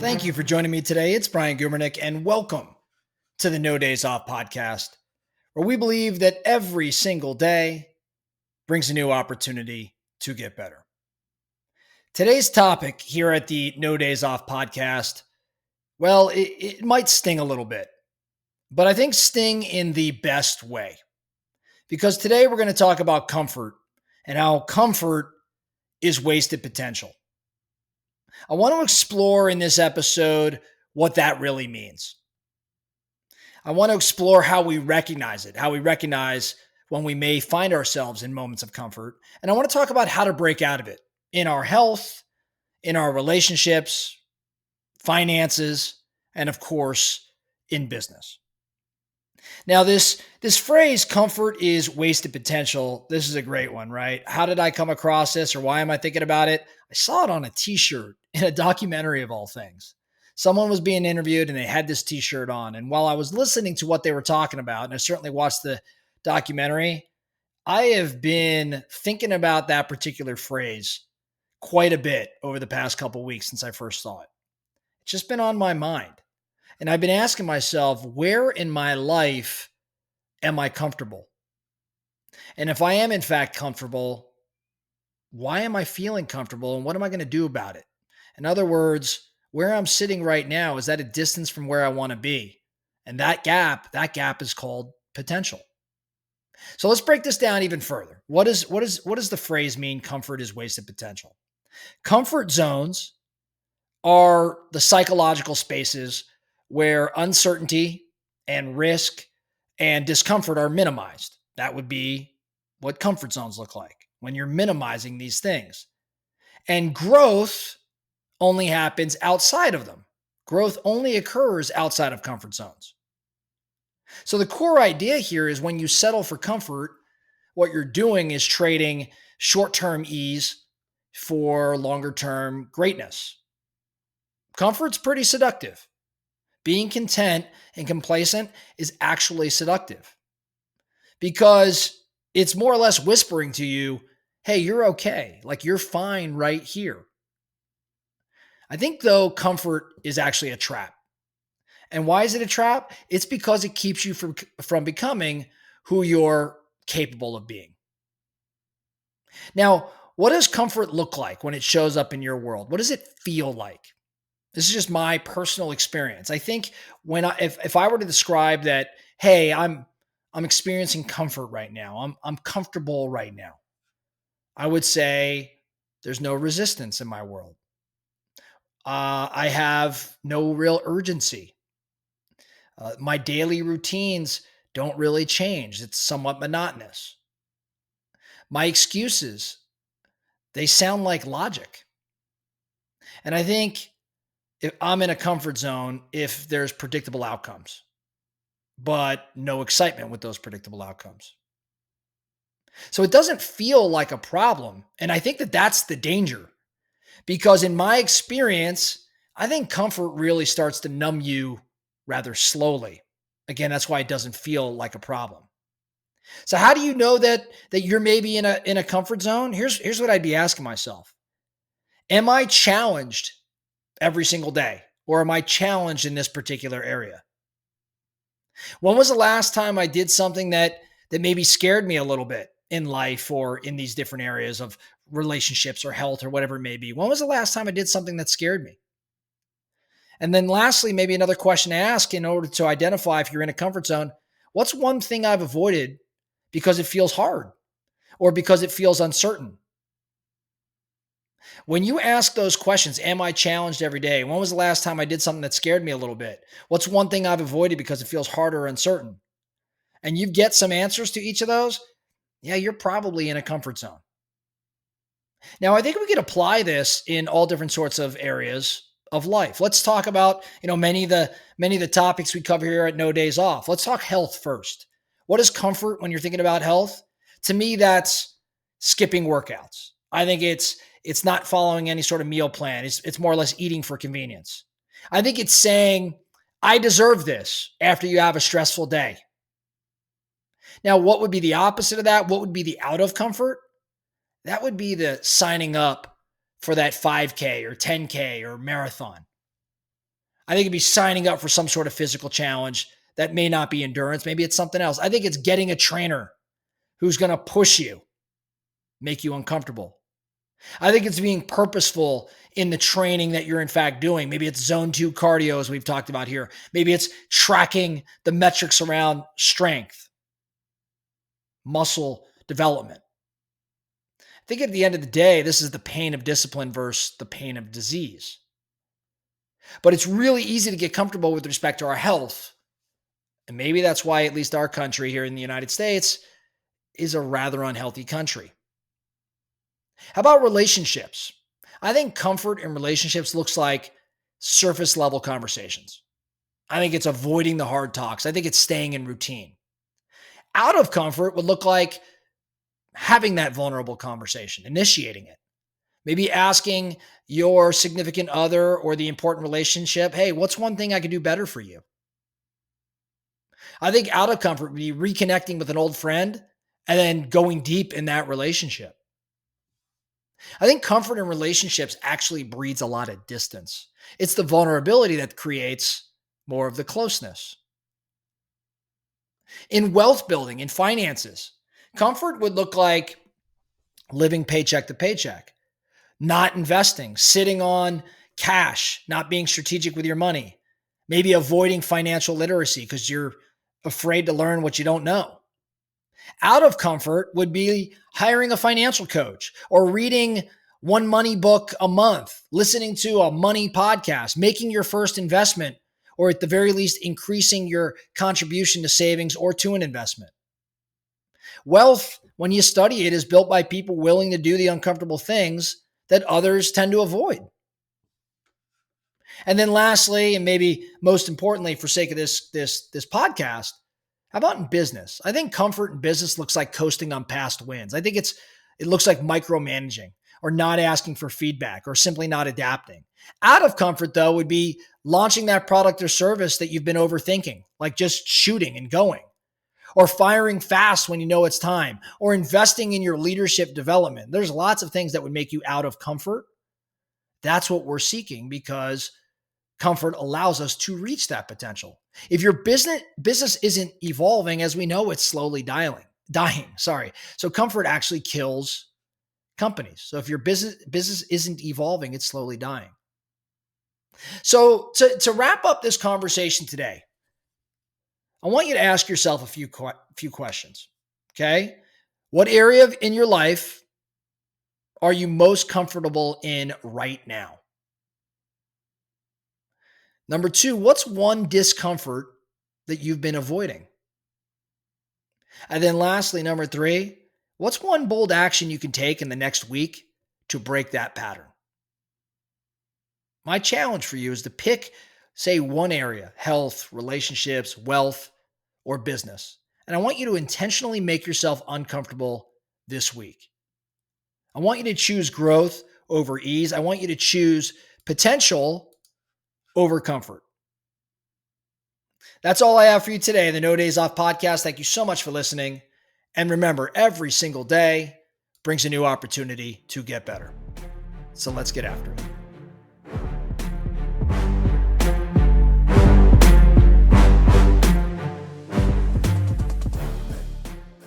Thank you for joining me today. It's Brian Gubernick, and welcome to the No Days Off podcast, where we believe that every single day brings a new opportunity to get better. Today's topic here at the No Days Off podcast, well, it might sting a little bit, but I think sting in the best way. Because today we're going to talk about comfort and how comfort is wasted potential. I want to explore in this episode what that really means. I want to explore how we recognize it, how we recognize when we may find ourselves in moments of comfort. And I want to talk about how to break out of it in our health, in our relationships, finances, and of course, in business. Now, this phrase, comfort is wasted potential, this is a great one, right? How did I come across this, or why am I thinking about it? I saw it on a t-shirt in a documentary of all things. Someone was being interviewed and they had this t-shirt on. And while I was listening to what they were talking about, and I certainly watched the documentary, I have been thinking about that particular phrase quite a bit over the past couple of weeks since I first saw it. It's just been on my mind. And I've been asking myself, where in my life am I comfortable? And if I am in fact comfortable, why am I feeling comfortable and what am I going to do about it? In other words, where I'm sitting right now is at a distance from where I want to be. And that gap is called potential. So let's break this down even further. What does the phrase mean, comfort is wasted potential? Comfort zones are the psychological spaces where uncertainty and risk and discomfort are minimized. That would be what comfort zones look like when you're minimizing these things. And growth only happens outside of them. Growth only occurs outside of comfort zones. So the core idea here is when you settle for comfort, what you're doing is trading short-term ease for longer-term greatness. Comfort's pretty seductive. Being content and complacent is actually seductive because it's more or less whispering to you, hey, you're okay. Like you're fine right here. I think though, comfort is actually a trap. And why is it a trap? It's because it keeps you from becoming who you're capable of being. Now, what does comfort look like when it shows up in your world? What does it feel like? This is just my personal experience. I think if I were to describe that, hey, I'm experiencing comfort right now. I'm comfortable right now. I would say there's no resistance in my world. I have no real urgency. My daily routines don't really change. It's somewhat monotonous. My excuses, they sound like logic. And I think if I'm in a comfort zone if there's predictable outcomes, but no excitement with those predictable outcomes. So it doesn't feel like a problem. And I think that that's the danger because in my experience, I think comfort really starts to numb you rather slowly. Again, that's why it doesn't feel like a problem. So how do you know that you're maybe in a comfort zone? Here's what I'd be asking myself. Am I challenged every single day? Or am I challenged in this particular area? When was the last time I did something that maybe scared me a little bit in life or in these different areas of relationships or health or whatever it may be? When was the last time I did something that scared me? And then lastly, maybe another question to ask in order to identify if you're in a comfort zone, what's one thing I've avoided because it feels hard or because it feels uncertain? When you ask those questions, am I challenged every day? When was the last time I did something that scared me a little bit? What's one thing I've avoided because it feels hard or uncertain? And you get some answers to each of those, yeah, you're probably in a comfort zone. Now, I think we could apply this in all different sorts of areas of life. Let's talk about, many of the topics we cover here at No Days Off. Let's talk health first. What is comfort when you're thinking about health? To me, that's skipping workouts. I think it's not following any sort of meal plan. It's more or less eating for convenience. I think it's saying, I deserve this after you have a stressful day. Now, what would be the opposite of that? What would be the out of comfort? That would be the signing up for that 5K or 10K or marathon. I think it'd be signing up for some sort of physical challenge that may not be endurance. Maybe it's something else. I think it's getting a trainer who's going to push you, make you uncomfortable. I think it's being purposeful in the training that you're in fact doing. Maybe it's zone 2 cardio, as we've talked about here. Maybe it's tracking the metrics around strength, muscle development. I think at the end of the day, this is the pain of discipline versus the pain of disease. But it's really easy to get comfortable with respect to our health. And maybe that's why at least our country here in the United States is a rather unhealthy country. How about relationships? I think comfort in relationships looks like surface level conversations. I think it's avoiding the hard talks. I think it's staying in routine. Out of comfort would look like having that vulnerable conversation, initiating it. Maybe asking your significant other or the important relationship, hey, what's one thing I could do better for you? I think out of comfort would be reconnecting with an old friend and then going deep in that relationship. I think comfort in relationships actually breeds a lot of distance. It's the vulnerability that creates more of the closeness. In wealth building, in finances, comfort would look like living paycheck to paycheck, not investing, sitting on cash, not being strategic with your money, maybe avoiding financial literacy because you're afraid to learn what you don't know. Out of comfort would be hiring a financial coach or reading one money book a month, listening to a money podcast, making your first investment, or at the very least, increasing your contribution to savings or to an investment. Wealth, when you study it, is built by people willing to do the uncomfortable things that others tend to avoid. And then lastly, and maybe most importantly for sake of this podcast, how about in business? I think comfort in business looks like coasting on past wins. I think it looks like micromanaging or not asking for feedback or simply not adapting. Out of comfort, though, would be launching that product or service that you've been overthinking, like just shooting and going, or firing fast when you know it's time, or investing in your leadership development. There's lots of things that would make you out of comfort. That's what we're seeking because comfort allows us to reach that potential. If your business isn't evolving, as we know, it's slowly dying. So comfort actually kills companies. So if your business isn't evolving, it's slowly dying. So to wrap up this conversation today, I want you to ask yourself a few questions. Okay, what area in your life are you most comfortable in right now? Number 2, what's one discomfort that you've been avoiding? And then lastly, number 3, what's one bold action you can take in the next week to break that pattern? My challenge for you is to pick, say, one area: health, relationships, wealth, or business. And I want you to intentionally make yourself uncomfortable this week. I want you to choose growth over ease. I want you to choose potential over comfort. That's all I have for you today, the No Days Off podcast. Thank you so much for listening. And remember, every single day brings a new opportunity to get better. So let's get after it.